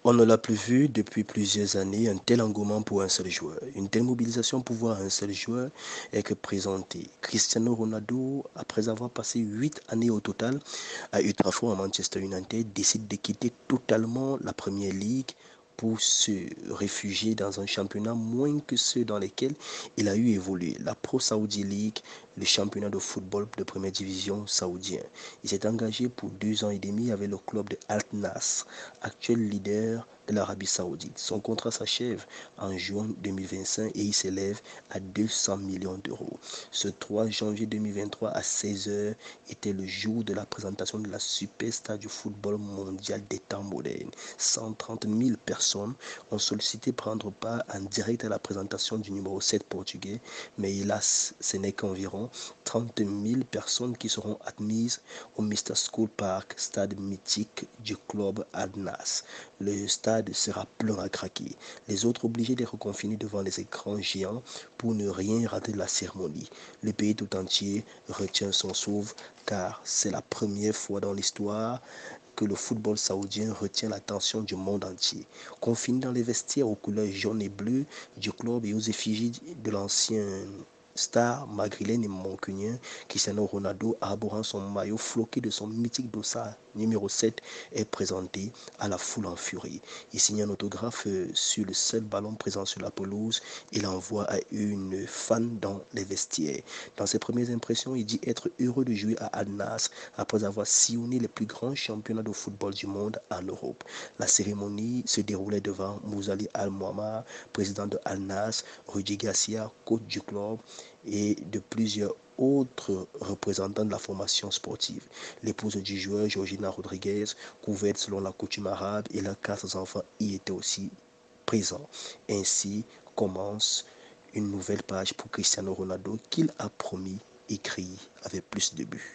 On ne l'a plus vu depuis plusieurs années, un tel engouement pour un seul joueur. Une telle mobilisation pour voir un seul joueur est que présenté. Cristiano Ronaldo, après avoir passé 8 années au total à Old Trafford à Manchester United, décide de quitter totalement la Première Ligue pour se réfugier dans un championnat moins que ceux dans lesquels il a eu évolué, la Pro Saudi League, le championnat de football de première division saoudien. Il s'est engagé pour 2 ans et demi avec le club de Al Nassr, actuel leader de l'Arabie Saoudite. Son contrat s'achève en juin 2025 et il s'élève à 200 millions d'euros. Ce 3 janvier 2023 à 16h était le jour de la présentation de la superstar du football mondial des temps modernes. 130 000 personnes ont sollicité prendre part en direct à la présentation du numéro 7 portugais, mais hélas, ce n'est qu'environ 30 000 personnes qui seront admises au Mr. School Park, stade mythique du club Al Nassr. Le stade sera plein à craquer. Les autres obligés de reconfiner devant les écrans géants pour ne rien rater de la cérémonie. Le pays tout entier retient son souffle car c'est la première fois dans l'histoire que le football saoudien retient l'attention du monde entier. Confiné dans les vestiaires aux couleurs jaune et bleu du club et aux effigies de l'ancien star maghrélène et mancunien, Cristiano Ronaldo, arborant son maillot floqué de son mythique dossard numéro 7, est présenté à la foule en furie. Il signe un autographe sur le seul ballon présent sur la pelouse et l'envoie à une fan dans les vestiaires. Dans ses premières impressions, il dit être heureux de jouer à Al Nassr après avoir sillonné les plus grands championnats de football du monde en Europe. La cérémonie se déroulait devant Mouzali Al-Muammar, président de Al Nassr, Rudy Garcia, coach du club, et de plusieurs autres représentants de la formation sportive. L'épouse du joueur, Georgina Rodriguez, couverte selon la coutume arabe, et leurs 4 enfants y étaient aussi présents. Ainsi commence une nouvelle page pour Cristiano Ronaldo qu'il a promis écrit avec plus de buts.